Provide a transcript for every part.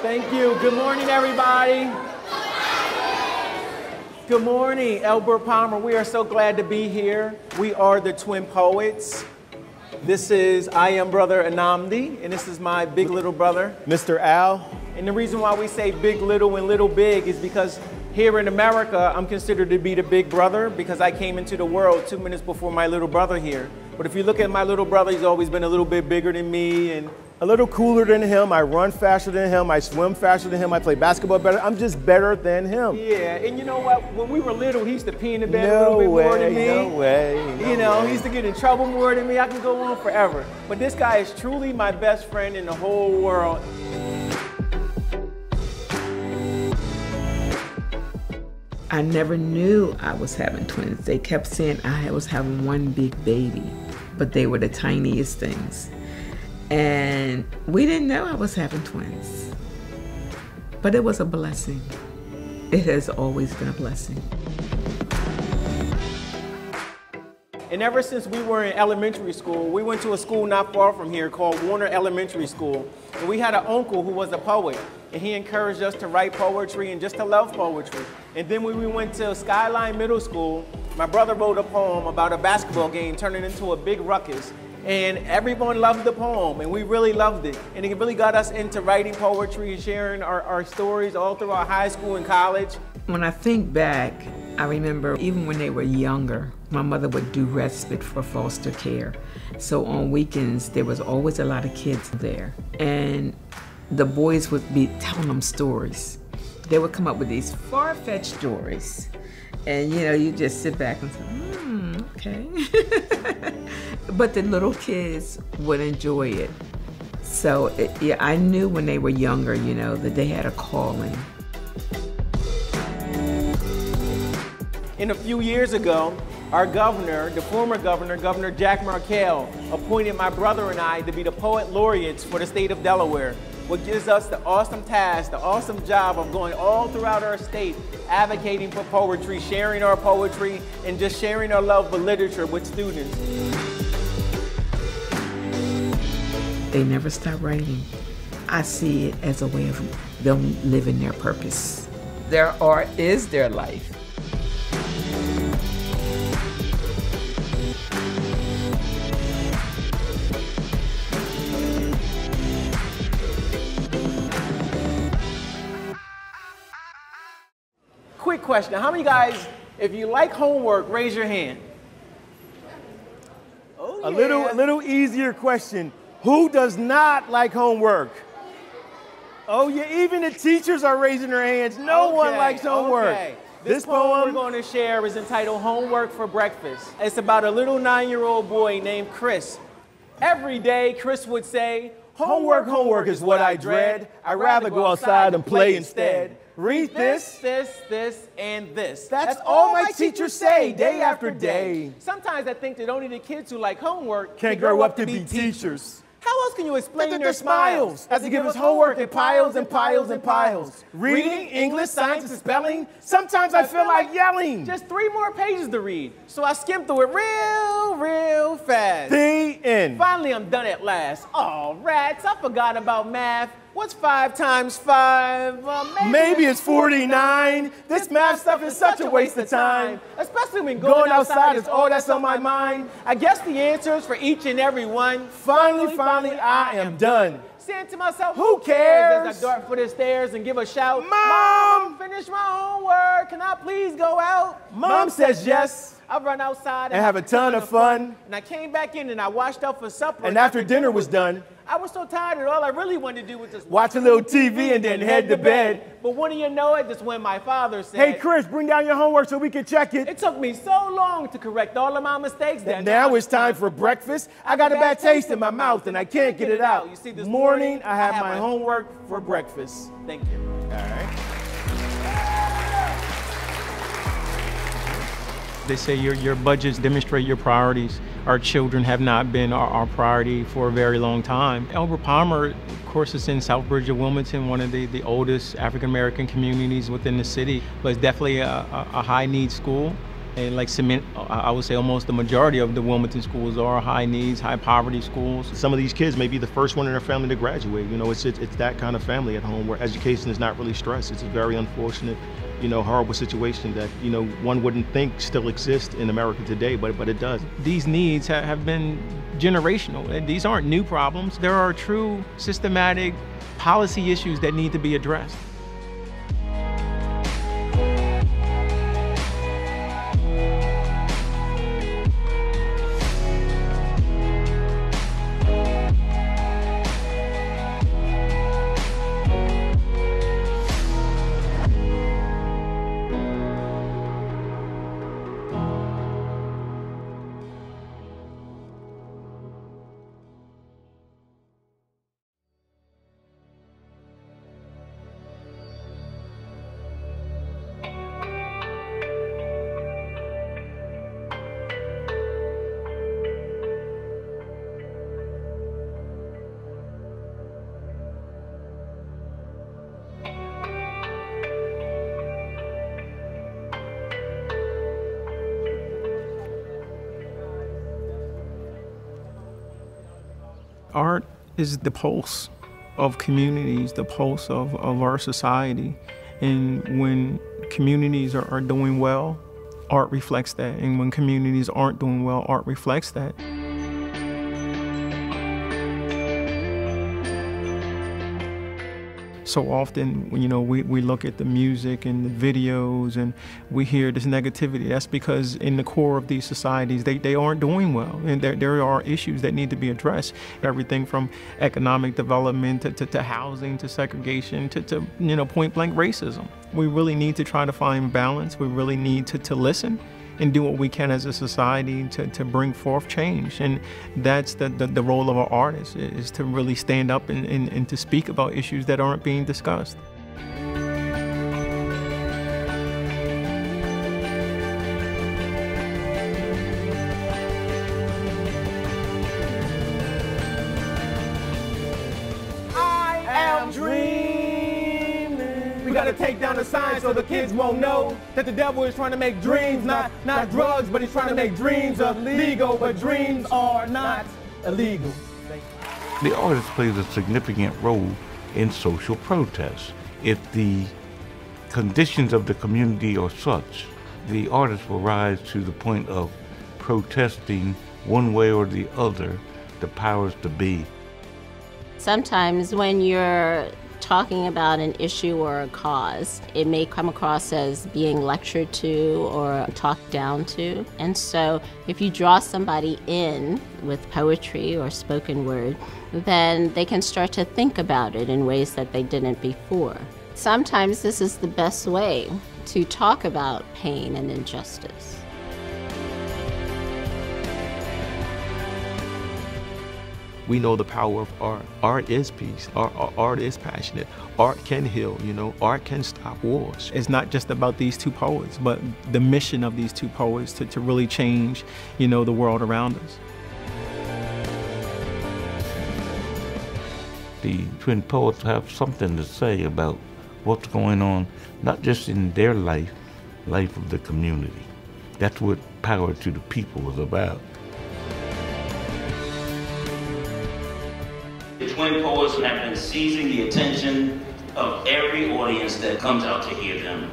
Thank you. Good morning, everybody. Good morning, Albert Palmer. We are so glad to be here. We are the Twin Poets. This is I am brother Nnamdi, and this is my big little brother, Mr. Al. And the reason why we say big little and little big is because here in America, I'm considered to be the big brother because I came into the world 2 minutes before my little brother here. But if you look at my little brother, he's always been a little bit bigger than me and a little cooler than him. I run faster than him. I swim faster than him. I play basketball better. I'm just better than him. Yeah, and you know what? When we were little, he used to pee in the bed a little bit more than me. No way. You know, he used to get in trouble more than me. I can go on forever. But this guy is truly my best friend in the whole world. I never knew I was having twins. They kept saying I was having one big baby, but they were the tiniest things. And we didn't know I was having twins. But it was a blessing. It has always been a blessing. And ever since we were in elementary school, we went to a school not far from here called Warner Elementary School. And we had an uncle who was a poet. And he encouraged us to write poetry and just to love poetry. And then when we went to Skyline Middle School, my brother wrote a poem about a basketball game turning into a big ruckus. And everyone loved the poem, and we really loved it. And it really got us into writing poetry and sharing our stories all through our high school and college. When I think back, I remember even when they were younger, my mother would do respite for foster care. So on weekends, there was always a lot of kids there. And the boys would be telling them stories. They would come up with these far-fetched stories. And you know, you just sit back and say, okay. But the little kids would enjoy it. So yeah, I knew when they were younger, you know, that they had a calling. And a few years ago, our governor, the former governor, Governor Jack Markell, appointed my brother and I to be the poet laureates for the state of Delaware, which gives us the awesome task, the awesome job of going all throughout our state, advocating for poetry, sharing our poetry, and just sharing our love for literature with students. They never stop writing. I see it as a way of them living their purpose. Their art is their life. Quick question, how many guys, if you like homework, raise your hand? Oh, yeah. A little easier question. Who does not like homework? Oh yeah, even the teachers are raising their hands. No one likes homework. Okay. This poem we're going to share is entitled Homework for Breakfast. It's about a little 9-year-old boy named Chris. Every day, Chris would say, homework is what I dread. I'd rather go outside and play instead. Read this, and this. That's all my teachers say day after day. Sometimes I think that only the kids who like homework can grow up to be teachers. How else can you explain their smiles as they give us homework in piles and piles and piles? Reading, English, science, and spelling, sometimes I feel like yelling. Just 3 more pages to read, so I skimmed through it real fast. The end. Finally, I'm done at last. Oh, rats, I forgot about math. What's 5 times 5? Maybe it's 49. This math stuff is such a waste of time. Especially when going outside is all that's on my mind. I guess the answers for each and every one. Finally, I am done. Saying to myself, who cares? As I dart for the stairs and give a shout, Mom, finish my homework. Can I please go out? Mom says yes. I run outside and have a ton of fun. And I came back in and I washed up for supper. And after dinner was done, I was so tired that all I really wanted to do was just watch a little TV and then head to bed. But wouldn't you know it, just when my father said, hey Chris, bring down your homework so we can check it. It took me so long to correct all of my mistakes that now it's time for breakfast. I got a bad taste in my mouth and I can't get it out. You see, this morning I have my homework for breakfast. Thank you. All right. They say your budgets demonstrate your priorities. Our children have not been our priority for a very long time. Albert Palmer, of course, is in Southbridge of Wilmington, one of the oldest African-American communities within the city, but it's definitely a high-need school. And like cement, I would say almost the majority of the Wilmington schools are high needs, high poverty schools. Some of these kids may be the first one in their family to graduate. You know, it's that kind of family at home where education is not really stressed. It's a very unfortunate, you know, horrible situation that, you know, one wouldn't think still exists in America today, but it does. These needs have been generational. These aren't new problems. There are true systematic policy issues that need to be addressed. Art is the pulse of communities, the pulse of our society. And when communities are doing well, art reflects that. And when communities aren't doing well, art reflects that. So often, you know, we look at the music and the videos and we hear this negativity. That's because in the core of these societies, they aren't doing well. And there are issues that need to be addressed. Everything from economic development to housing, to segregation, to you know, point blank racism. We really need to try to find balance. We really need to listen and do what we can as a society to bring forth change. And that's the role of an artist, is to really stand up and to speak about issues that aren't being discussed. I am dreaming. We gotta take down the sign so the kids won't know that the devil is trying to make dreams not drugs, but he's trying to make dreams illegal, but dreams are not illegal. The artist plays a significant role in social protests. If the conditions of the community are such, the artist will rise to the point of protesting one way or the other the powers to be. Sometimes when you're talking about an issue or a cause, it may come across as being lectured to or talked down to. And so if you draw somebody in with poetry or spoken word, then they can start to think about it in ways that they didn't before. Sometimes this is the best way to talk about pain and injustice. We know the power of art. Art is peace. Art is passionate. Art can heal, you know. Art can stop wars. It's not just about these two poets, but the mission of these two poets to really change, you know, the world around us. The twin poets have something to say about what's going on, not just in their life of the community. That's what Power to the People is about. The twin poets have been seizing the attention of every audience that comes out to hear them.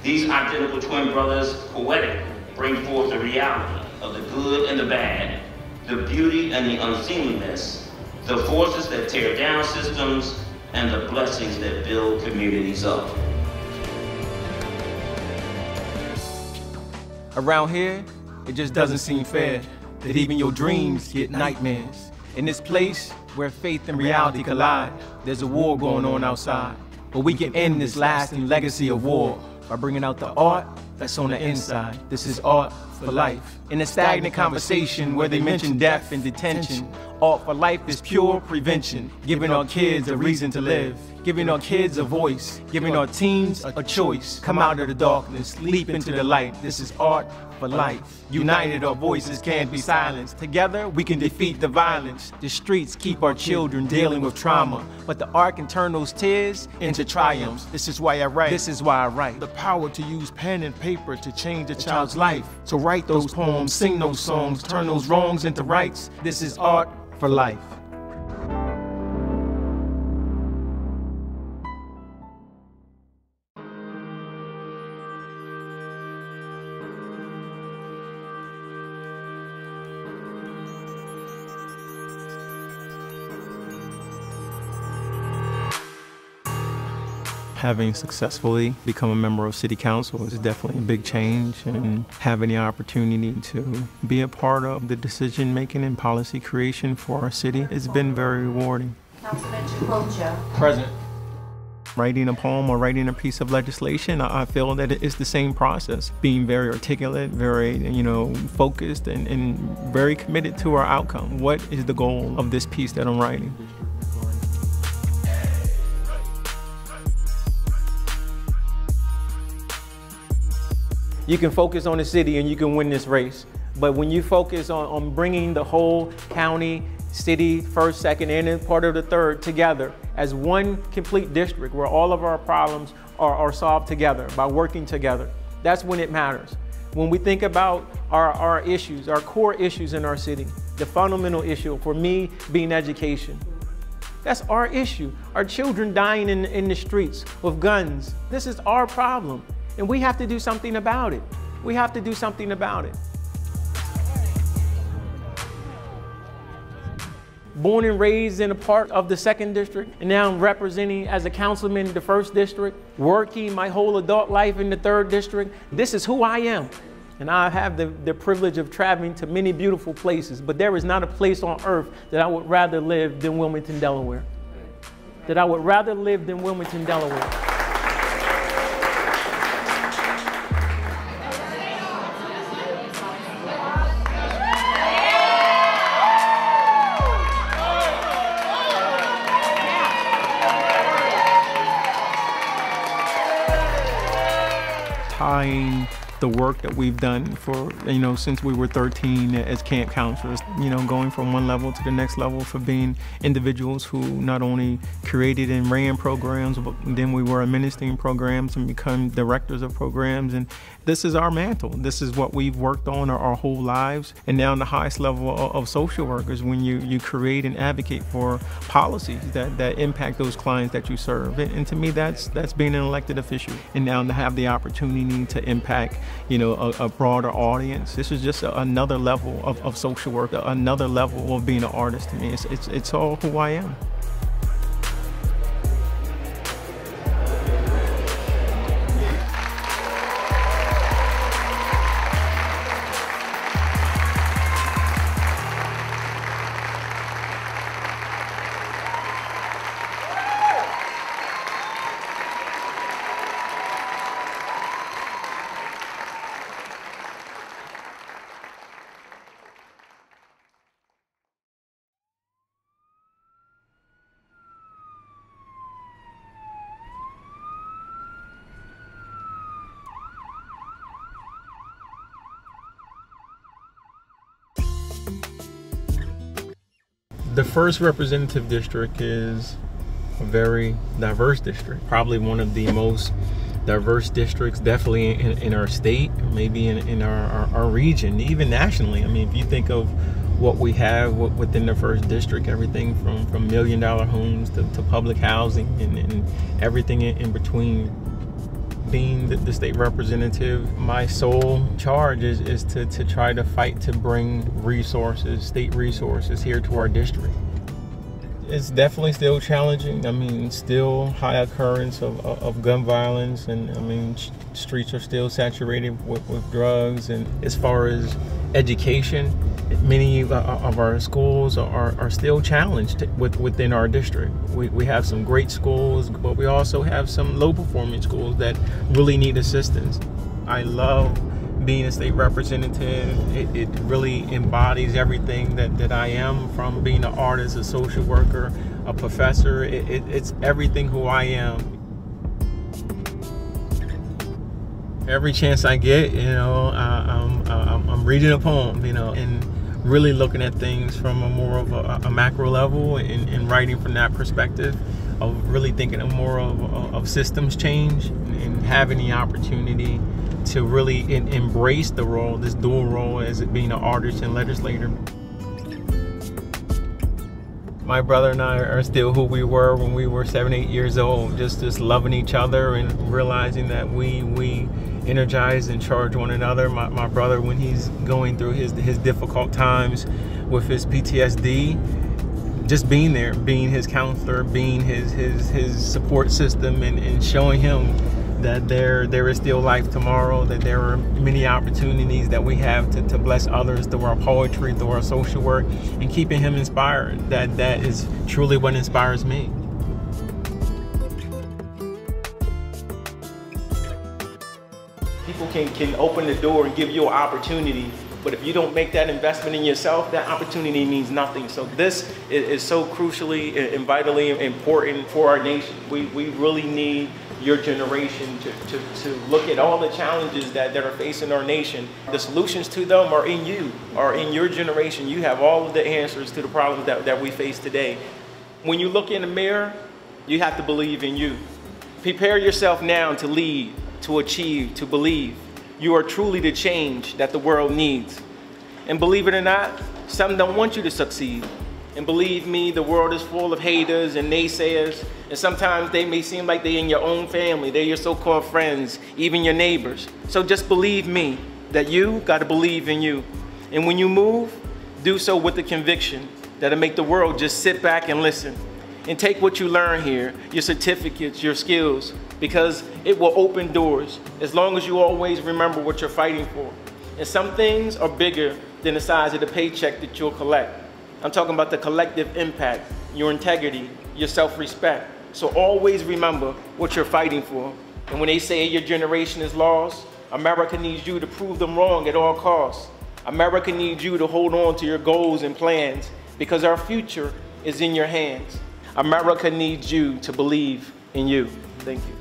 These identical twin brothers poetically bring forth the reality of the good and the bad, the beauty and the unseemliness, the forces that tear down systems, and the blessings that build communities up. Around here, it just doesn't seem fair that even your dreams get nightmares. In this place where faith and reality collide, there's a war going on outside. But we can end this lasting legacy of war by bringing out the art that's on the inside. This is art for life. In a stagnant conversation where they mention death and detention, art for life is pure prevention, giving our kids a reason to live, giving our kids a voice, giving our teens a choice. Come out of the darkness, leap into the light. This is art for life. United, our voices can't be silenced. Together, we can defeat the violence. The streets keep our children dealing with trauma, but the art can turn those tears into triumphs. This is why I write. This is why I write. The power to use pen and paper to change a child's life. So write those poems, sing those songs, turn those wrongs into rights. This is art for life. Having successfully become a member of City Council is definitely a big change, and having the opportunity to be a part of the decision-making and policy creation for our city has been very rewarding. Councilman Chukwuoka. Present. Writing a poem or writing a piece of legislation, I feel that it's the same process. Being very articulate, very, focused, and very committed to our outcome. What is the goal of this piece that I'm writing? You can focus on the city and you can win this race. But when you focus on bringing the whole county, city, first, second, and part of the third together as one complete district where all of our problems are solved together by working together, that's when it matters. When we think about our issues, our core issues in our city, the fundamental issue for me being education. That's our issue. Our children dying in the streets with guns. This is our problem. And we have to do something about it. We have to do something about it. Born and raised in a part of the 2nd District, and now I'm representing as a councilman in the 1st District, working my whole adult life in the 3rd District. This is who I am. And I have the privilege of traveling to many beautiful places, but there is not a place on earth that I would rather live than Wilmington, Delaware. That I would rather live than Wilmington, Delaware. Tying the work that we've done for, since we were 13 as camp counselors, going from one level to the next level, for being individuals who not only created and ran programs, but then we were administering programs and become directors of programs. And this is our mantle. This is what we've worked on our whole lives. And now in the highest level of social workers, when you create and advocate for policies that impact those clients that you serve. And to me, that's being an elected official. And now to have the opportunity to impact a broader audience. This is just another level of social work, another level of being an artist to me. It's all who I am. The 1st representative district is a very diverse district, probably one of the most diverse districts, definitely in our state, maybe in our region, even nationally. I mean, if you think of what we have within the 1st district, everything from $1 million homes to public housing and everything in between. Being the state representative, my sole charge is to try to fight to bring resources, state resources here to our district. It's definitely still challenging. I mean, still high occurrence of gun violence, and I mean, streets are still saturated with drugs. And as far as education, many of our schools are still challenged within our district. We have some great schools, but we also have some low-performing schools that really need assistance. I love being a state representative, it really embodies everything that I am, from being an artist, a social worker, a professor. It's everything who I am. Every chance I get, I'm reading a poem, and really looking at things from a more of a macro level, and writing from that perspective of really thinking more of systems change, and having the opportunity to really embrace the role, this dual role as it being an artist and legislator. My brother and I are still who we were when we were 7, 8 years old, just loving each other and realizing that we energize and charge one another. My brother, when he's going through his difficult times with his PTSD, just being there, being his counselor, being his support system, and showing him that there is still life tomorrow, that there are many opportunities that we have to bless others through our poetry, through our social work, and keeping him inspired. That is truly what inspires me. People can open the door and give you an opportunity, but if you don't make that investment in yourself, that opportunity means nothing. So this is so crucially and vitally important for our nation. We really need your generation to look at all the challenges that are facing our nation. The solutions to them are in you, are in your generation. You have all of the answers to the problems that we face today. When you look in the mirror, you have to believe in you. Prepare yourself now to lead, to achieve, to believe. You are truly the change that the world needs. And believe it or not, some don't want you to succeed. And believe me, the world is full of haters and naysayers. And sometimes they may seem like they're in your own family. They're your so-called friends, even your neighbors. So just believe me that you got to believe in you. And when you move, do so with the conviction that'll make the world just sit back and listen. And take what you learn here, your certificates, your skills, because it will open doors as long as you always remember what you're fighting for. And some things are bigger than the size of the paycheck that you'll collect. I'm talking about the collective impact, your integrity, your self-respect. So always remember what you're fighting for. And when they say your generation is lost, America needs you to prove them wrong at all costs. America needs you to hold on to your goals and plans, because our future is in your hands. America needs you to believe in you. Thank you.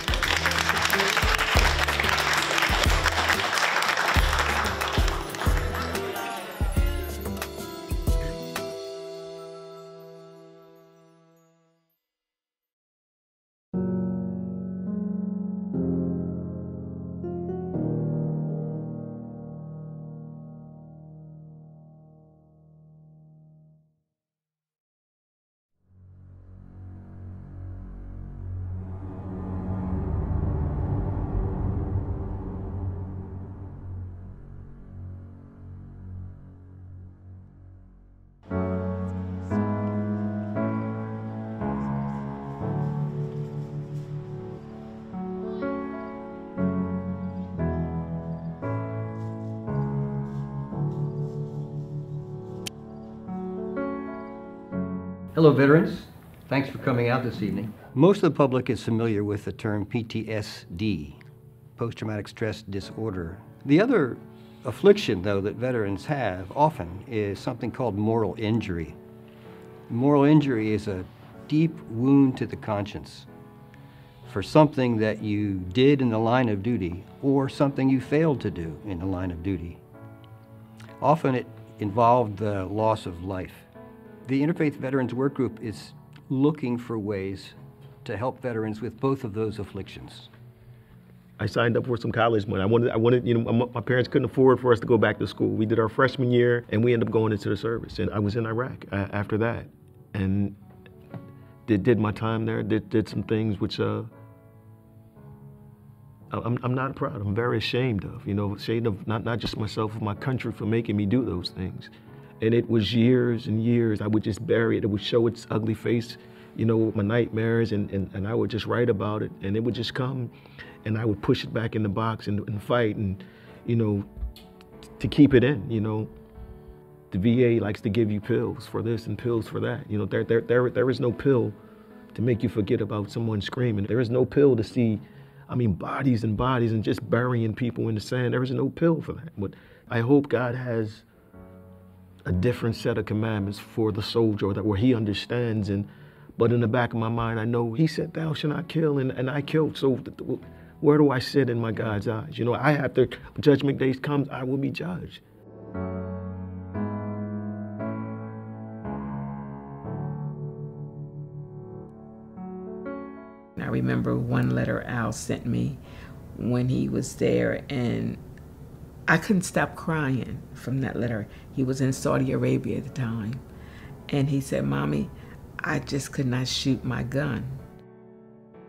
Hello, veterans. Thanks for coming out this evening. Most of the public is familiar with the term PTSD, post-traumatic stress disorder. The other affliction, though, that veterans have often is something called moral injury. Moral injury is a deep wound to the conscience for something that you did in the line of duty or something you failed to do in the line of duty. Often it involved the loss of life. The Interfaith Veterans Work Group is looking for ways to help veterans with both of those afflictions. I signed up for some college money. I wanted, my parents couldn't afford for us to go back to school. We did our freshman year and we ended up going into the service. And I was in Iraq after that. And did my time there, did some things which I'm not proud of. I'm very ashamed of, ashamed of not just myself, but my country for making me do those things. And it was years and years. I would just bury it. It would show its ugly face, with my nightmares, and I would just write about it, and it would just come, and I would push it back in the box and fight, and, to keep it in, The VA likes to give you pills for this and pills for that. There is no pill to make you forget about someone screaming. There is no pill to see I mean, bodies and bodies and just burying people in the sand. There is no pill for that. But I hope God has a different set of commandments for the soldier that where he understands. But in the back of my mind, I know he said, thou shalt not kill, and I killed. So where do I sit in my God's eyes? You know, I have to, judgment day comes, I will be judged. I remember one letter Al sent me when he was there, and I couldn't stop crying from that letter. He was in Saudi Arabia at the time, and he said, Mommy, I just could not shoot my gun.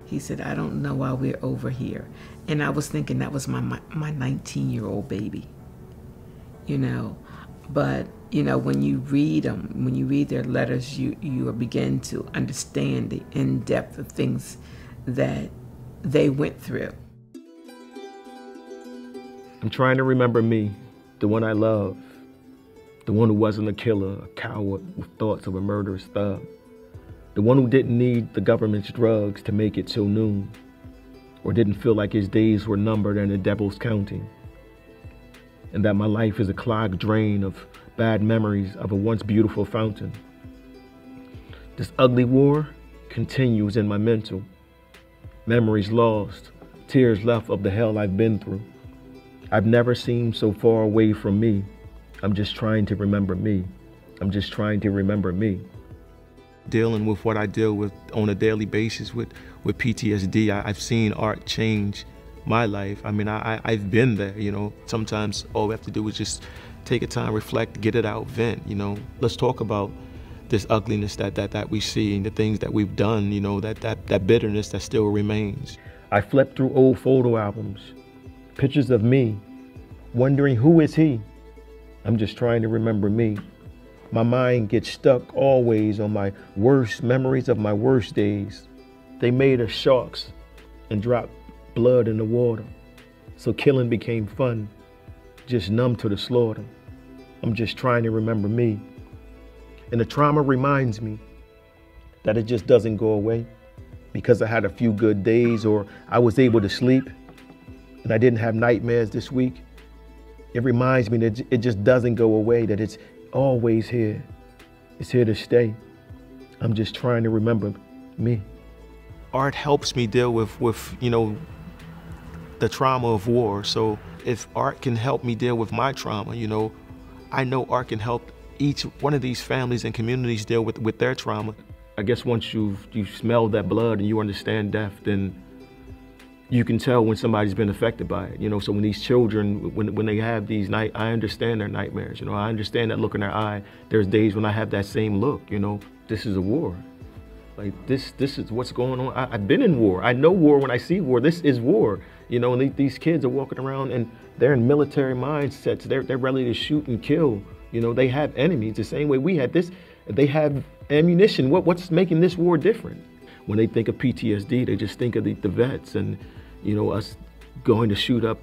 He said, I don't know why we're over here. And I was thinking that was my 19-year-old baby, you know. But, you know, when you read them, when you read their letters, you begin to understand the in-depth of things that they went through. I'm trying to remember me, the one I love, the one who wasn't a killer, a coward with thoughts of a murderous thug, the one who didn't need the government's drugs to make it till noon, or didn't feel like his days were numbered and the devil's counting, and that my life is a clogged drain of bad memories of a once beautiful fountain. This ugly war continues in my mental. Memories lost, tears left of the hell I've been through. I've never seemed so far away from me. I'm just trying to remember me. I'm just trying to remember me. Dealing with what I deal with on a daily basis with PTSD, I've seen art change my life. I mean, I've been there, you know. Sometimes all we have to do is just take a time, reflect, get it out, vent, you know. Let's talk about this ugliness that we see and the things that we've done, you know, that bitterness that still remains. I flipped through old photo albums, pictures of me, wondering who is he? I'm just trying to remember me. My mind gets stuck always on my worst memories of my worst days. They made us sharks and dropped blood in the water. So killing became fun, just numb to the slaughter. I'm just trying to remember me. And the trauma reminds me that it just doesn't go away because I had a few good days or I was able to sleep and I didn't have nightmares this week. It reminds me that it just doesn't go away, that it's always here. It's here to stay. I'm just trying to remember me. Art helps me deal with you know, the trauma of war. So if art can help me deal with my trauma, you know, I know art can help each one of these families and communities deal with their trauma. I guess once you've smelled that blood and you understand death, then you can tell when somebody's been affected by it. You know, so when these children, when they have these I understand their nightmares. You know, I understand that look in their eye. There's days when I have that same look. You know, this is a war. Like this is what's going on. I've been in war. I know war when I see war. This is war. You know, and these kids are walking around and they're in military mindsets. They're ready to shoot and kill. You know, they have enemies the same way we had this. They have ammunition. What's making this war different? When they think of PTSD, they just think of the vets and, you know, us going to shoot up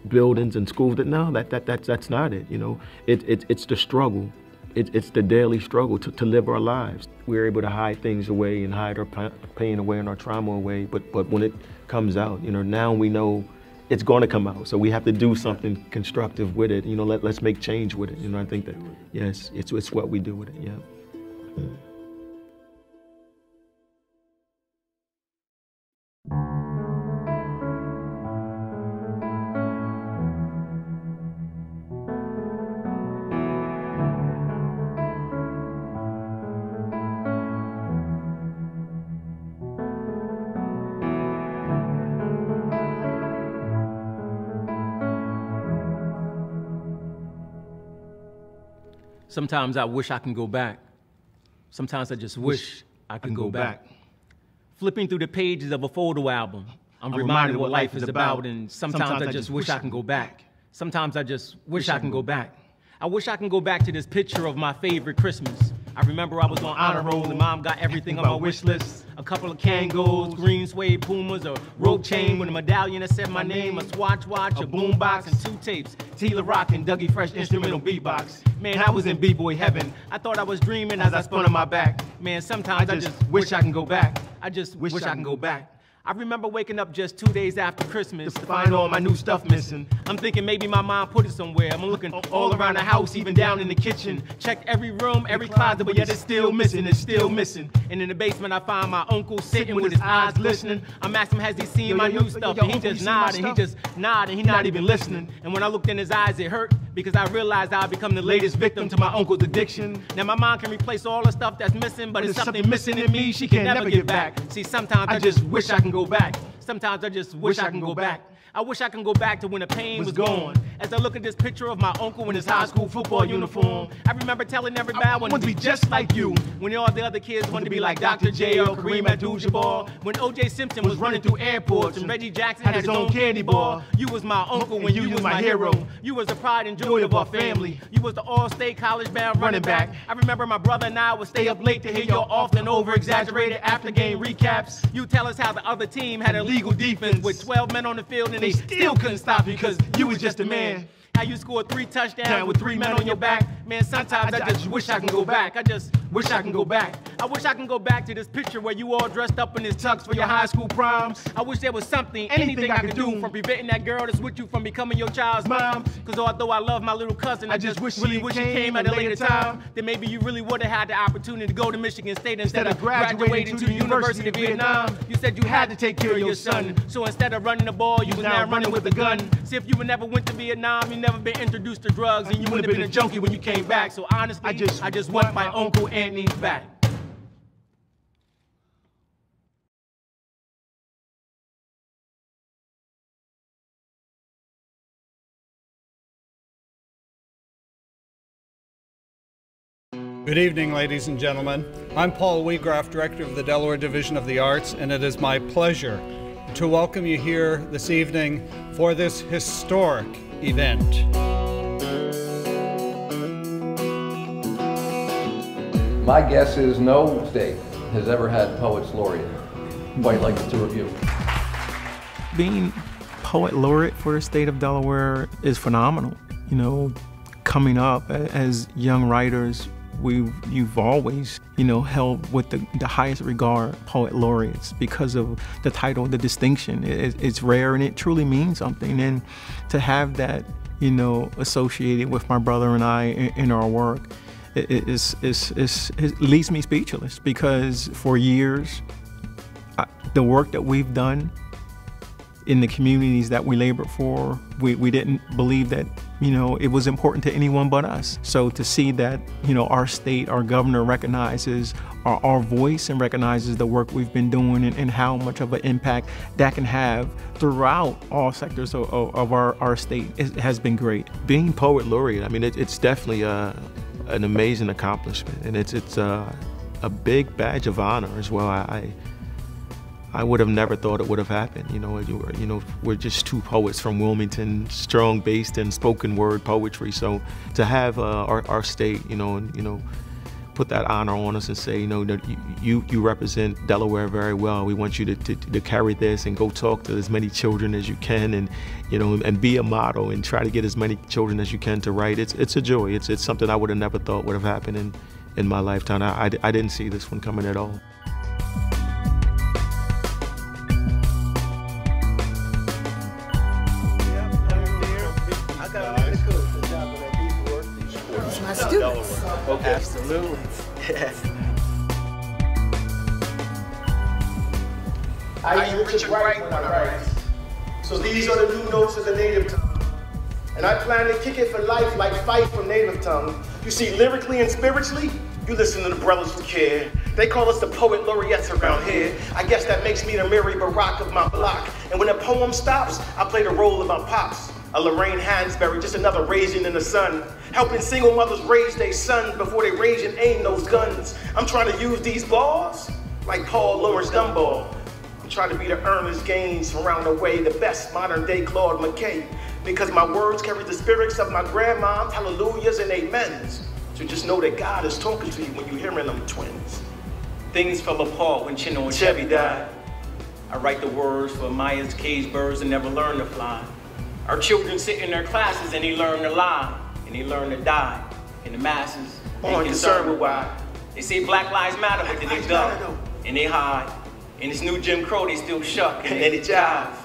buildings and schools. No, that's not it. You know, it's the struggle. It's the daily struggle to live our lives. We're able to hide things away and hide our pain away and our trauma away. But when it comes out, you know, now we know it's going to come out. So we have to do something constructive with it. You know, let's make change with it. You know, I think that, yes, it's what we do with it, yeah. Sometimes I wish I can go back. Sometimes I just wish I can go back. Flipping through the pages of a photo album, I'm reminded of what life is about, and sometimes I just wish I can go back. Sometimes I just wish I can go back. I wish I can go back to this picture of my favorite Christmas. I remember I was on honor roll and Mom got everything on my wish list. A couple of Kangos, green suede Pumas, a rope chain with a medallion that said my name, a Swatch watch, a boombox, and 2 tapes. Tila Rock and Dougie Fresh instrumental beatbox. Man, I was in B-boy heaven. I thought I was dreaming as I spun on my back. Man, sometimes I just wish I can go back. I just wish I can go back. I remember waking up just 2 days after Christmas to find all my new stuff missing. I'm thinking maybe my mom put it somewhere. I'm looking all around the house, even down in the kitchen. Checked every room, every closet, but yet it's still missing, it's still missing. And in the basement, I find my uncle sitting with his eyes glistening. I'm asking him, has he seen my new stuff? And he just nodded, and he not even listening. And when I looked in his eyes, it hurt because I realized I'd become the latest victim to my uncle's addiction. Now my mom can replace all the stuff that's missing, but it's something missing in me she can never get back. See, sometimes I just wish I can go back. Sometimes I just wish I can go back. I wish I can go back to when the pain was gone. As I look at this picture of my uncle in his high school football uniform, I remember telling everybody I wanted to be just like you. When all the other kids wanted to be like Dr. J or Kareem Abdul-Jabbar. When O.J. Simpson was running through airports and Reggie Jackson had his own candy bar. You was my uncle when you was my hero. You was the pride and joy of our family. You was the all-state college-bound running back. I remember my brother and I would stay up late to hear your often over-exaggerated after-game recaps. You tell us how the other team had a legal defense with 12 men on the field and they still couldn't stop you because you was just a man. How you scored 3 touchdowns with 3 men on your back. Man, sometimes I just wish I can go back. I just wish I can go back. I wish I can go back to this picture where you all dressed up in this tux for your high school proms. I wish there was something, anything I could do from preventing that girl that's with you from becoming your child's mom. Because although I love my little cousin, I just really wish she came at a later time. Then maybe you really would have had the opportunity to go to Michigan State instead of graduating to the University of Vietnam. You said you had to take care of your son. So instead of running the ball, you was now running with a gun. See, if you never went to Vietnam, you never been introduced to drugs, and you wouldn't have been a junkie when you came back. So honestly, I just want my Uncle Anthony back. Good evening, ladies and gentlemen. I'm Paul Wiegraff, Director of the Delaware Division of the Arts, and it is my pleasure to welcome you here this evening for this historic event. My guess is no state has ever had Poets Laureate quite like the two of you. Being Poet Laureate for the state of Delaware is phenomenal. You know, coming up as young writers, you've always, held with the highest regard Poet Laureates because of the title, the distinction. It's rare and it truly means something. And to have that, associated with my brother and I in our work, it leaves me speechless because for years, the work that we've done in the communities that we labor for, we didn't believe that, it was important to anyone but us. So to see that, our state, our governor recognizes our voice and recognizes the work we've been doing and how much of an impact that can have throughout all sectors of our state, it has been great. Being Poet Laureate, I mean, it's definitely an amazing accomplishment, and it's a big badge of honor as well. I would have never thought it would have happened. We're just two poets from Wilmington, strong-based in spoken word poetry. So to have our state, put that honor on us and say, you represent Delaware very well. We want you to carry this and go talk to as many children as you can, and and be a model and try to get as many children as you can to write. It's a joy. It's something I would have never thought would have happened in my lifetime. I didn't see this one coming at all. Students. Okay. Absolutely. Yes. I use Richard Wright when I write. So these are the new notes of the native tongue. And I plan to kick it for life like Fife from native tongue. You see, lyrically and spiritually, you listen to the brothers who care. They call us the Poet Laureates around here. I guess that makes me the Mary Barack of my block. And when a poem stops, I play the role of my pops. A Lorraine Hansberry, just another raisin in the sun. Helping single mothers raise their sons before they rage and aim those guns. I'm trying to use these bars like Paul Laurence Dunbar. I'm trying to be the Ernest Gaines from round the way, the best modern day Claude McKay. Because my words carry the spirits of my grandma's hallelujahs and amens. So just know that God is talking to you when you're hearing them twins. Things fell apart when Chino and Chevy died. I write the words for Maya's caged birds that never learned to fly. Our children sit in their classes and they learn to lie, and they learn to die. And the masses ain't concerned with why. They say Black Lives Matter, but then they dumb, and they hide, In this new Jim Crow, they still shuck and they jive.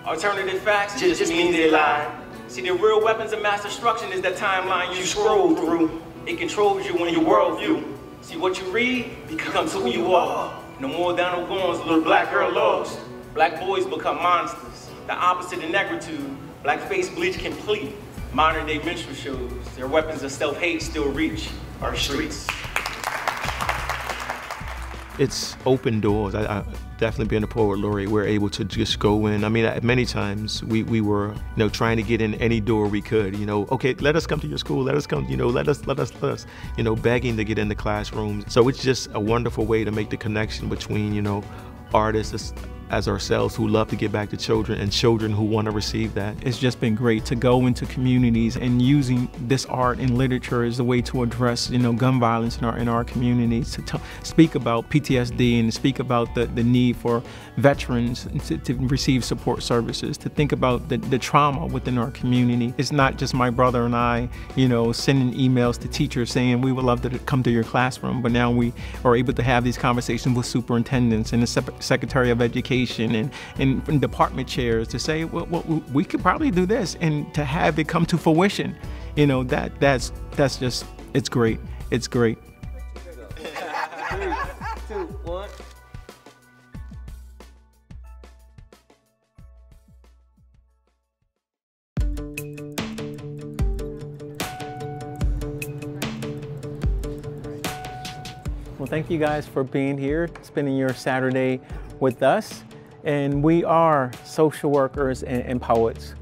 Alternative facts just mean they lie. See, the real weapons of mass destruction is that timeline you scroll through. It controls you in your worldview. See, what you read becomes who you are. No more Donald Goins, little black girl lost. Black boys become monsters. The opposite of negritude. Black face bleach complete. Modern day minstrel shows. Their weapons of self-hate still reach our streets. It's open doors. I definitely being a poet laureate, we're able to just go in. I mean, many times we were, trying to get in any door we could. Okay, let us come to your school. Let us come. Let us. Begging to get in the classrooms. So it's just a wonderful way to make the connection between, artists as ourselves who love to get back to children and children who want to receive that. It's just been great to go into communities and using this art and literature as a way to address, gun violence in our communities, to speak about PTSD and speak about the need for veterans to receive support services, to think about the trauma within our community. It's not just my brother and I, sending emails to teachers saying we would love to come to your classroom, but now we are able to have these conversations with superintendents and the Secretary of Education and department chairs to say, well, we could probably do this, and to have it come to fruition, that's just, it's great. It's great. 3, 2, 1. Well, thank you guys for being here, spending your Saturday with us. And we are social workers and poets,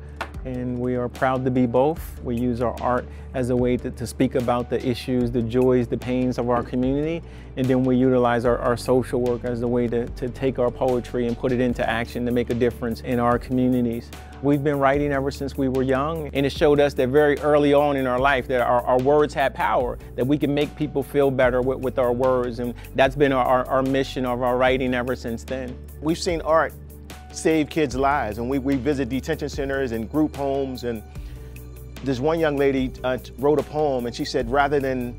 and we are proud to be both. We use our art as a way to speak about the issues, the joys, the pains of our community, and then we utilize our social work as a way to take our poetry and put it into action to make a difference in our communities. We've been writing ever since we were young, and it showed us that very early on in our life that our words had power, that we can make people feel better with our words, and that's been our mission of our writing ever since then. We've seen art save kids' lives, and we visit detention centers and group homes, and this one young lady wrote a poem, and she said, rather than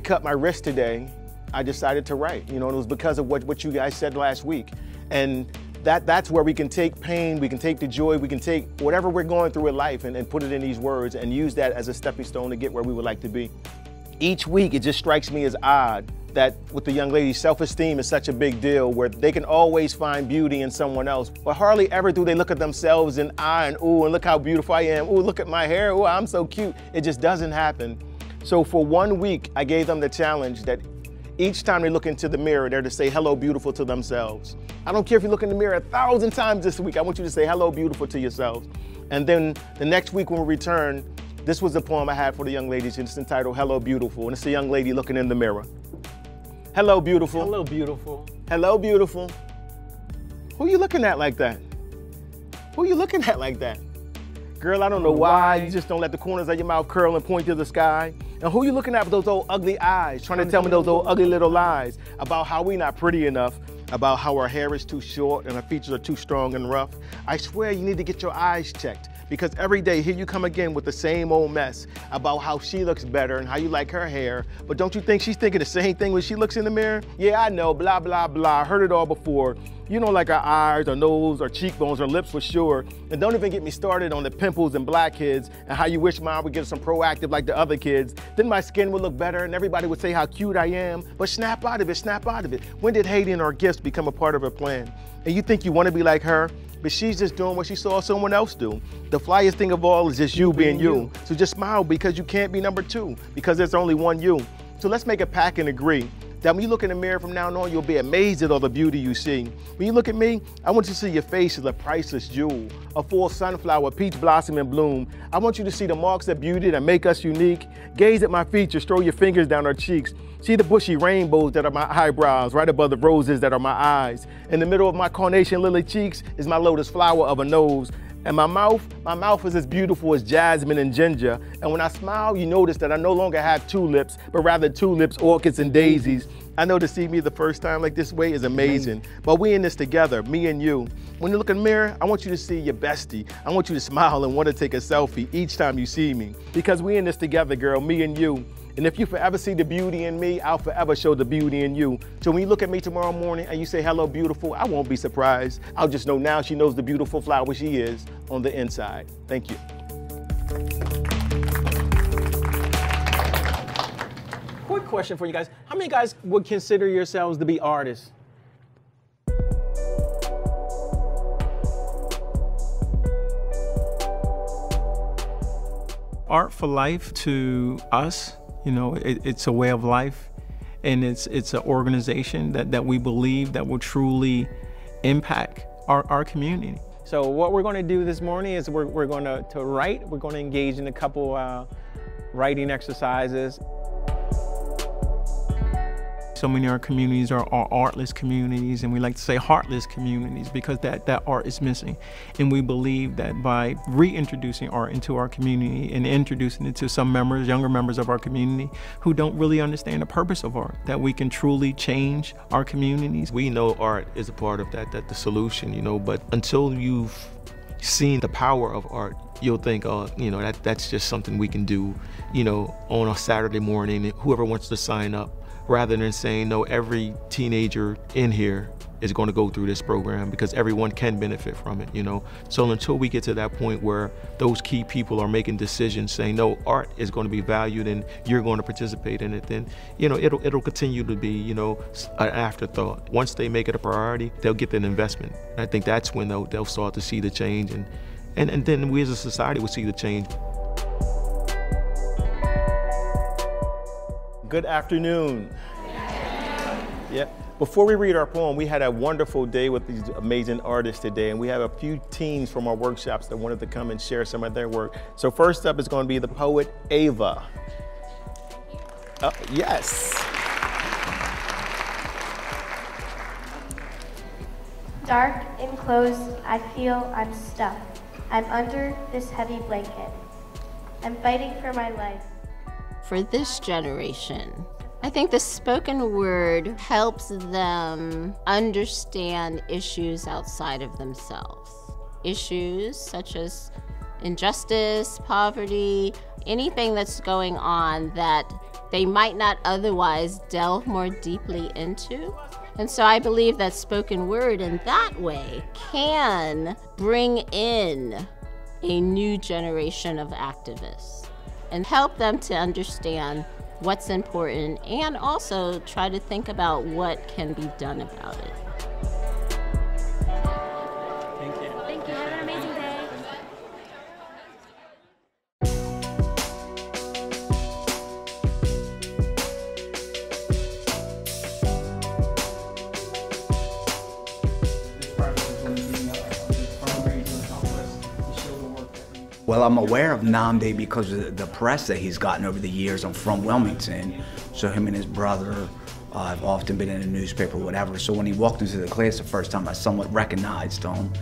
cut my wrist today, I decided to write. And it was because of what you guys said last week. And that's where we can take pain, we can take the joy, we can take whatever we're going through in life and put it in these words and use that as a stepping stone to get where we would like to be. Each week, it just strikes me as odd that with the young ladies, self-esteem is such a big deal where they can always find beauty in someone else, but hardly ever do they look at themselves and ooh, and look how beautiful I am. Ooh, look at my hair. Ooh, I'm so cute. It just doesn't happen. So for 1 week, I gave them the challenge that each time they look into the mirror, they're to say hello, beautiful to themselves. I don't care if you look in the mirror 1,000 times this week. I want you to say hello, beautiful to yourselves. And then the next week when we return, this was the poem I had for the young ladies. It's entitled Hello, Beautiful. And it's a young lady looking in the mirror. Hello, beautiful. Hello, beautiful. Hello, beautiful. Who you looking at like that? Who you looking at like that? Girl, I don't know why you just don't let the corners of your mouth curl and point to the sky. And who you looking at with those old ugly eyes, trying to tell me those old ugly little lies about how we not pretty enough, about how our hair is too short and our features are too strong and rough. I swear you need to get your eyes checked, because every day here you come again with the same old mess about how she looks better and how you like her hair. But don't you think she's thinking the same thing when she looks in the mirror? Yeah, I know, blah, blah, blah. I heard it all before. You don't like our eyes, our nose, our cheekbones, our lips for sure. And don't even get me started on the pimples and blackheads and how you wish mine would get some proactive like the other kids. Then my skin would look better and everybody would say how cute I am. But snap out of it, snap out of it. When did hating or gifts become a part of her plan? And you think you want to be like her, but she's just doing what she saw someone else do. The flyest thing of all is just you being you. So just smile, because you can't be number two, because there's only one you. So let's make a pact and agree that when you look in the mirror from now on, you'll be amazed at all the beauty you see. When you look at me, I want you to see your face as a priceless jewel, a full sunflower, peach blossom in bloom. I want you to see the marks of beauty that make us unique. Gaze at my features, throw your fingers down our cheeks. See the bushy rainbows that are my eyebrows, right above the roses that are my eyes. In the middle of my carnation lily cheeks is my lotus flower of a nose. And my mouth is as beautiful as jasmine and ginger. And when I smile, you notice that I no longer have two lips, but rather tulips, orchids, and daisies. I know to see me the first time like this way is amazing. But we in this together, me and you. When you look in the mirror, I want you to see your bestie. I want you to smile and want to take a selfie each time you see me. Because we in this together, girl, me and you. And if you forever see the beauty in me, I'll forever show the beauty in you. So when you look at me tomorrow morning and you say, hello, beautiful, I won't be surprised. I'll just know now she knows the beautiful flower she is on the inside. Thank you. Quick question for you guys. How many guys would consider yourselves to be artists? Art for life to us, you know, it's a way of life, and it's an organization that we believe that will truly impact our community. So what we're going to do this morning is we're going to write. We're going to engage in a couple writing exercises. So many of our communities are artless communities, and we like to say heartless communities because that art is missing. And we believe that by reintroducing art into our community and introducing it to some members, younger members of our community who don't really understand the purpose of art, that we can truly change our communities. We know art is a part of that the solution, you know, but until you've seen the power of art, you'll think, oh, you know, that's just something we can do, you know, on a Saturday morning, whoever wants to sign up. Rather than saying, no, every teenager in here is going to go through this program because everyone can benefit from it, you know? So until we get to that point where those key people are making decisions saying, no, art is going to be valued and you're going to participate in it, then, you know, it'll continue to be, you know, an afterthought. Once they make it a priority, they'll get an investment. And I think that's when they'll start to see the change, and then we as a society will see the change. Good afternoon. Yeah. Before we read our poem, we had a wonderful day with these amazing artists today, and we have a few teens from our workshops that wanted to come and share some of their work. So first up is going to be the poet Ava. Yes. Dark, enclosed, I feel I'm stuck. I'm under this heavy blanket. I'm fighting for my life. For this generation, I think the spoken word helps them understand issues outside of themselves. Issues such as injustice, poverty, anything that's going on that they might not otherwise delve more deeply into. And so I believe that spoken word in that way can bring in a new generation of activists and help them to understand what's important and also try to think about what can be done about it. Thank you. Thank you. Have an amazing day. Well, I'm aware of Nnamdi because of the press that he's gotten over the years. I'm from Wilmington, so him and his brother have often been in the newspaper, whatever. So when he walked into the class the first time, I somewhat recognized him,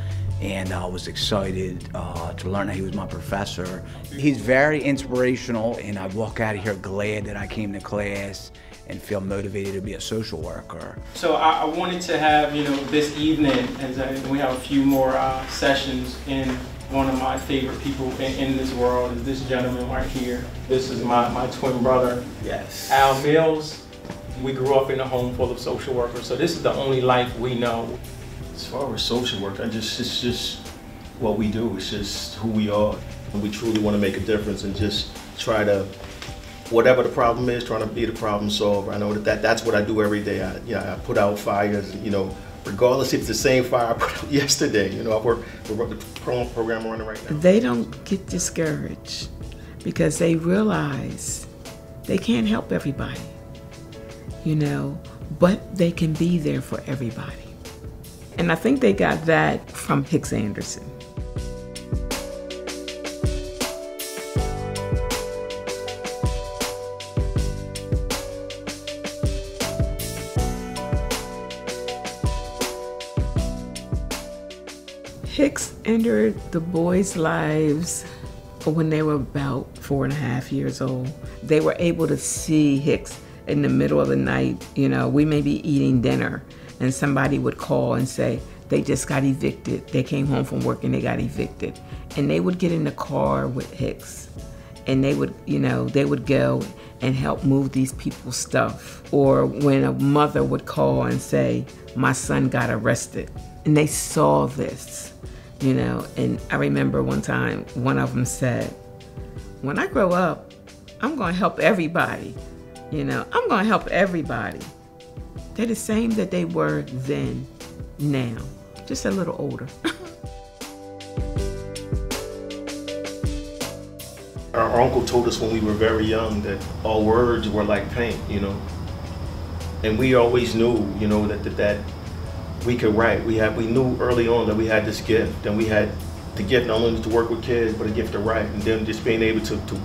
and I was excited to learn that he was my professor. He's very inspirational, and I walk out of here glad that I came to class and feel motivated to be a social worker. So I wanted to have, you know, this evening, as we have a few more sessions, in one of my favorite people in this world is this gentleman right here. This is my twin brother, Yes. Al Mills. We grew up in a home full of social workers, so this is the only life we know. As far as social work, it's just what we do. It's just who we are. And we truly want to make a difference and just try to, whatever the problem is, trying to be the problem solver. I know that's what I do every day. I put out fires, you know, regardless if it's the same fire I put out yesterday. You know, I work with the program running right now. They don't get discouraged because they realize they can't help everybody, you know, but they can be there for everybody. And I think they got that from Hicks Anderson. Hicks entered the boys' lives when they were about 4.5 years old. They were able to see Hicks in the middle of the night. You know, we may be eating dinner and somebody would call and say, they just got evicted. They came home from work and they got evicted. And they would get in the car with Hicks and they would, you know, they would go and help move these people's stuff. Or when a mother would call and say, my son got arrested, and they saw this, you know. And I remember one time, one of them said, when I grow up, I'm gonna help everybody, you know, I'm gonna help everybody. They're the same that they were then, now, just a little older. Our uncle told us when we were very young that our words were like paint, you know. And we always knew, you know, that we could write. We knew early on that we had this gift, and we had the gift not only to work with kids, but a gift to write. And then just being able to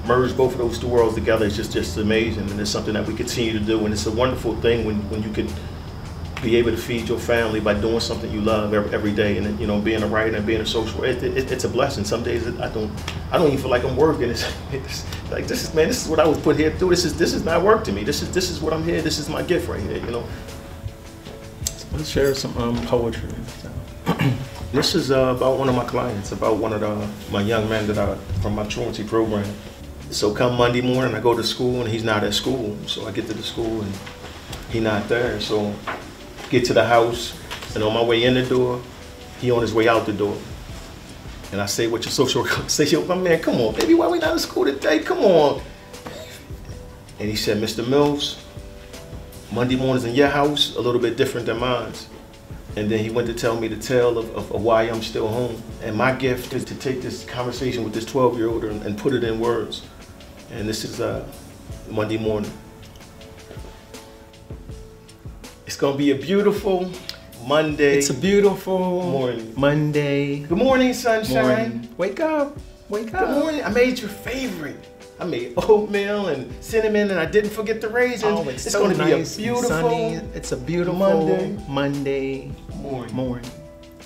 merge both of those two worlds together is just amazing. And it's something that we continue to do. And it's a wonderful thing when you can be able to feed your family by doing something you love every day, and you know, being a writer and being a social. It's a blessing. Some days I don't even feel like I'm working. It's like this is what I was put here to do. This is not work to me. This is what I'm here. This is my gift right here. You know. Let's share some poetry. This is about one of my clients, about one of my young men from my truancy program. So come Monday morning, I go to school and he's not at school. So I get to the school and he's not there. So get to the house, and on my way in the door, he on his way out the door. And I say, what your social worker say? Yo, my man, come on, baby, why we not in school today? Come on. And he said, Mr. Mills, Monday mornings in your house, a little bit different than mine. And then he went to tell me the tale of why I'm still home. And my gift is to take this conversation with this 12-year-old and put it in words. And this is Monday morning. It's gonna be a beautiful Monday. It's a beautiful morning. Monday. Good morning, sunshine. Morning. Wake up, wake up. Good morning. I made your favorite. I made oatmeal and cinnamon, and I didn't forget the raisins. Oh, it's so gonna nice be a beautiful sunny. It's a beautiful Monday morning.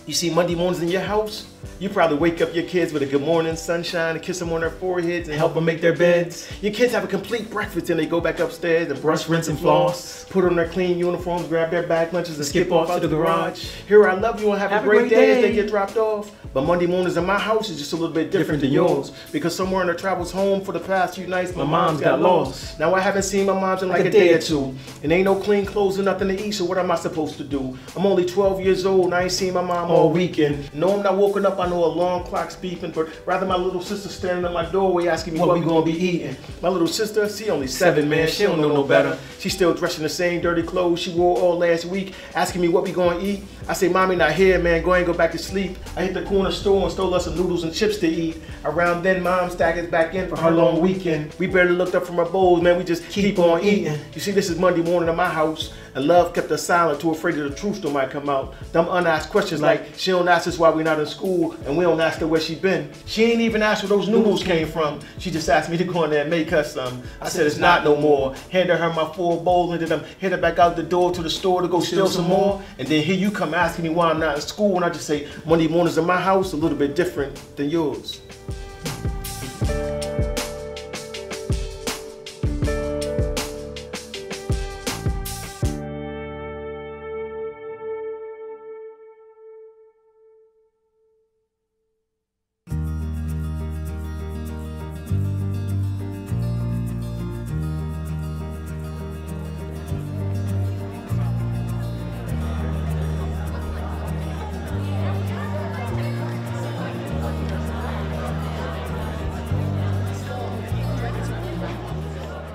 You see Monday mornings in your house? You probably wake up your kids with a good morning sunshine and kiss them on their foreheads and help them make their beds. Your kids have a complete breakfast and they go back upstairs and brush, rinse, and floss, put on their clean uniforms, grab their bag lunches and skip off to the garage. Hear I love you and have a great day as they get dropped off. But Monday mornings in my house is just a little bit different than yours, because somewhere in her travels home for the past few nights, my mom's got lost. Now I haven't seen my mom in like a day or two, and ain't no clean clothes or nothing to eat, so what am I supposed to do? I'm only 12 years old and I ain't seen my mom all weekend. No, I'm not woken up, I know alarm clock's beeping, but rather my little sister staring at my doorway asking me what we gonna be eating. My little sister, she only 7, man, she don't know no better. She still dressed in the same dirty clothes she wore all last week, asking me what we gonna eat. I say, mommy not here, man, go ahead and go back to sleep. I hit the corner store and stole us some noodles and chips to eat. Around then, mom staggers back in for her long weekend. We barely looked up from our bowls, man, we just keep on eating. You see, this is Monday morning in my house, and love kept us silent, too afraid that the truth still might come out. Them unasked questions like, she don't ask us why we not in school, and we don't ask her where she been. She ain't even asked where those noodles came from. She just asked me to go in there and make her some. I said, it's not no more. Handed her my full bowl, and then headed back out the door to the store to go steal some more. And then here you come asking me why I'm not in school, and I just say, Monday mornings in my house, a little bit different than yours.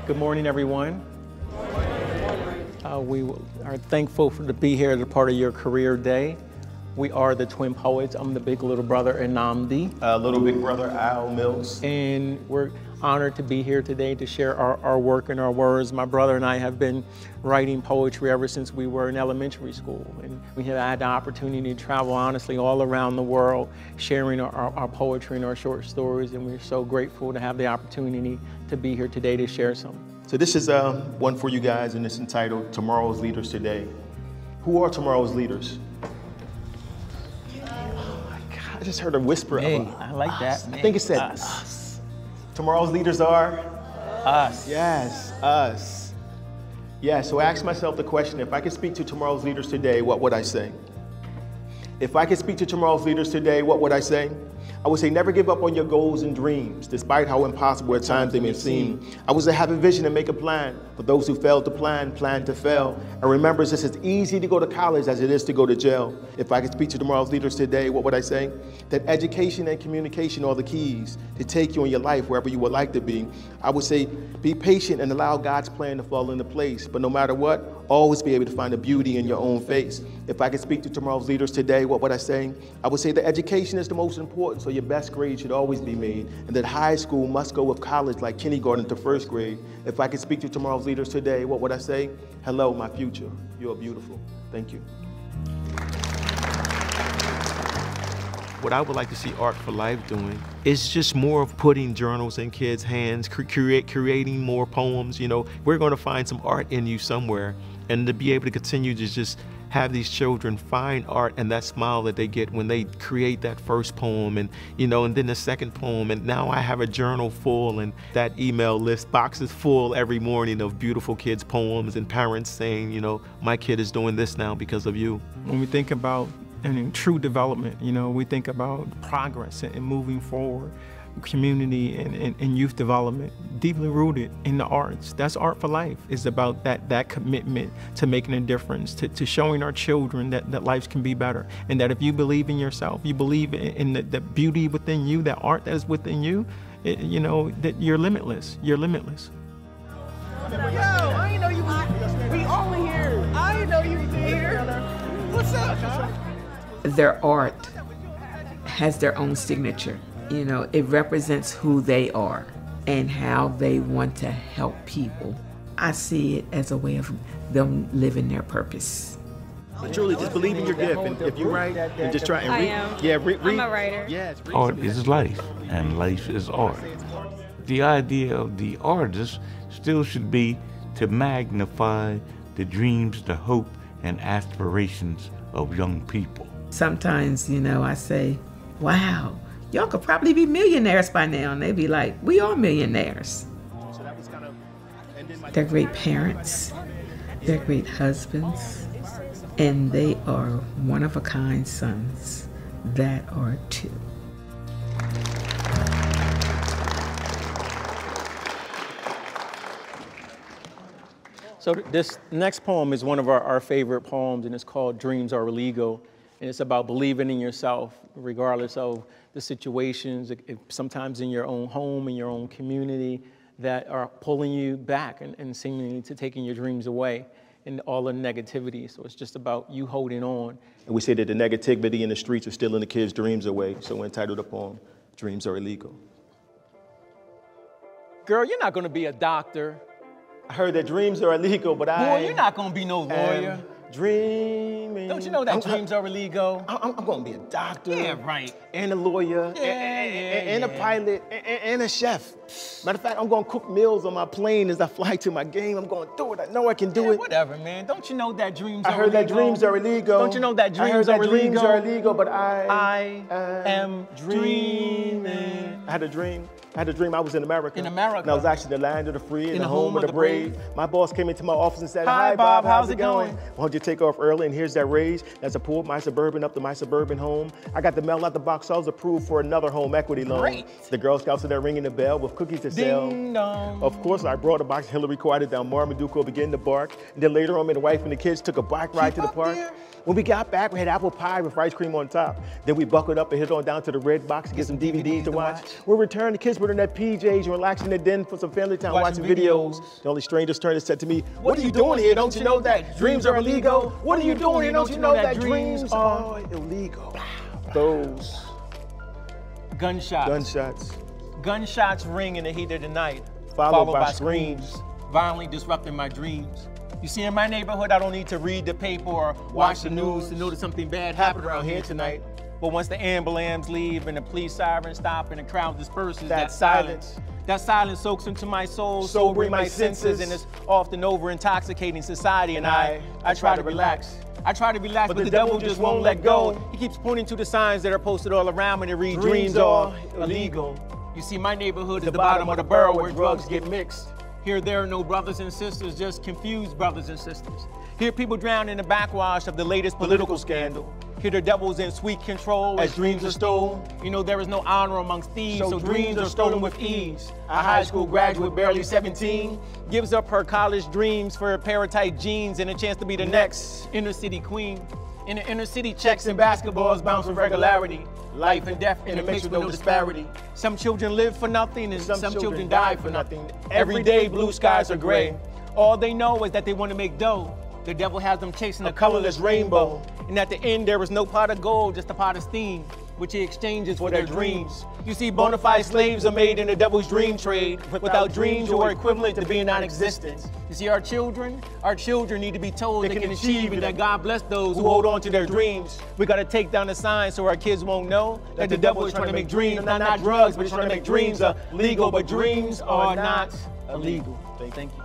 Good morning, everyone. We are thankful to be here as a part of your career day. We are the twin poets. I'm the big little brother, Nnamdi. Little big brother, Al Mills. And we're honored to be here today to share our work and our words. My brother and I have been writing poetry ever since we were in elementary school. And we have had the opportunity to travel, honestly, all around the world, sharing our poetry and our short stories. And we're so grateful to have the opportunity to be here today to share some. So this is one for you guys, and it's entitled Tomorrow's Leaders Today. Who are tomorrow's leaders? I just heard a whisper of I like that. I think it said us. Tomorrow's leaders are? Us. Yes, us. Yeah, so I asked myself the question, if I could speak to tomorrow's leaders today, what would I say? If I could speak to tomorrow's leaders today, what would I say? I would say never give up on your goals and dreams, despite how impossible at times they may seem. I would say have a vision and make a plan. For those who fail to plan to fail. And remember, it's just as easy to go to college as it is to go to jail. If I could speak to tomorrow's leaders today, what would I say? That education and communication are the keys to take you in your life wherever you would like to be. I would say be patient and allow God's plan to fall into place. But no matter what, always be able to find the beauty in your own face. If I could speak to tomorrow's leaders today, what would I say? I would say that education is the most important, so your best grade should always be made, and that high school must go with college like kindergarten to first grade. If I could speak to tomorrow's leaders today, what would I say? Hello, my future. You are beautiful. Thank you. What I would like to see Art for Life doing is just more of putting journals in kids' hands, creating more poems. You know, we're going to find some art in you somewhere, and to be able to continue to just have these children find art and that smile that they get when they create that first poem, and you know, and then the second poem, and now I have a journal full, and that email list box is full every morning of beautiful kids' poems and parents saying, you know, my kid is doing this now because of you. When we think about true development, you know, we think about progress and moving forward, community and youth development, deeply rooted in the arts. That's Art for Life. It's about that commitment to making a difference, to showing our children that life can be better, and that if you believe in yourself, you believe in the beauty within you, that art that is within you, you know, that you're limitless. You're limitless. Yo, I didn't know you was. We only here. I didn't know you was here. What's up, huh? Their art has their own signature. You know, it represents who they are and how they want to help people. I see it as a way of them living their purpose. But truly, just believe in your gift, and if you write, and just try and read. I am. Yeah, read. I'm a writer. Yeah, Art is life, and life is art. The idea of the artist still should be to magnify the dreams, the hope, and aspirations of young people. Sometimes, you know, I say, wow, y'all could probably be millionaires by now. And they be like, we are millionaires. They're great parents. They're great husbands. And they are one-of-a-kind sons that are too. So this next poem is one of our favorite poems, and it's called Dreams Are Illegal. And it's about believing in yourself, regardless of the situations, sometimes in your own home, in your own community, that are pulling you back and seemingly to taking your dreams away, and all the negativity. So it's just about you holding on. And we say that the negativity in the streets is stealing the kids' dreams away. So we entitled the poem, Dreams Are Illegal. Girl, you're not gonna be a doctor. I heard that dreams are illegal, but Boy, you're not gonna be no lawyer. Dreaming. Don't you know that dreams are illegal? I'm gonna be a doctor. Yeah, right. And a lawyer. And a pilot. And a chef. Matter of fact, I'm gonna cook meals on my plane as I fly to my game. I'm gonna do it. I know I can do it. Whatever, man. Don't you know that dreams are illegal? I heard that dreams are illegal. Don't you know that dreams I heard are that illegal? dreams are illegal, but I am dreaming. I had a dream. I was in America. In America. And I was actually the land of the free and the home of the brave. My boss came into my office and said, "Hi, Bob, how's it going? Why don't you take off early? And here's that raise. That's a pull my Suburban up to my suburban home. I got the mail out the box, so I was approved for another home equity loan. Great. The Girl Scouts are there ringing the bell with cookies to sell. Ding dong. Of course, I brought a box. Hillary quieted down. Marmaduke began to bark. And then later on, me and the wife and the kids took a bike ride to the park. There. When we got back, we had apple pie with ice cream on top. Then we buckled up and hit on down to the red box to get some DVDs to watch. We returned, the kids put in their PJs and relaxed in the den for some family time watching videos. The only strangers turned and said to me, "What are you doing here? Don't you know that dreams are illegal? What are you doing here? Don't you know that dreams are illegal?" Those gunshots. Gunshots ring in the heat of the night, followed by screams, violently disrupting my dreams. You see, in my neighborhood, I don't need to read the paper or watch the news to know that something bad happened around here tonight. But once the ambulance leave and the police sirens stop and the crowd disperses, that silence soaks into my soul, sobering my senses, and it's often over intoxicating society. And I try to relax. I try to relax, but the devil just won't let go. He keeps pointing to the signs that are posted all around me to read, "Dreams are illegal." You see, my neighborhood is the bottom of the barrel where drugs get mixed. Here, there are no brothers and sisters, just confused brothers and sisters. Here, people drown in the backwash of the latest political scandal. Here the devil's in sweet control as dreams are stolen. You know there is no honor amongst thieves, so dreams are stolen with ease. A high school graduate, barely 17, gives up her college dreams for a pair of tight jeans and a chance to be the next inner city queen. In the inner city, checks and basketballs bounce with regularity. Life and death in a mix with no disparity. Some children live for nothing and some children die for nothing. Every day blue skies are gray. All they know is that they want to make dough. The devil has them chasing a colorless rainbow. And at the end there is no pot of gold, just a pot of steam, which he exchanges for their dreams. You see, bona fide slaves are made in the devil's dream trade. Without dreams, you are equivalent to being non-existent. You see, our children need to be told they can achieve and that God bless those who hold on to their dreams. We gotta take down the signs so our kids won't know that the devil is trying to make dreams, not drugs, but he's trying to make dreams illegal, but dreams are not illegal. Thank you.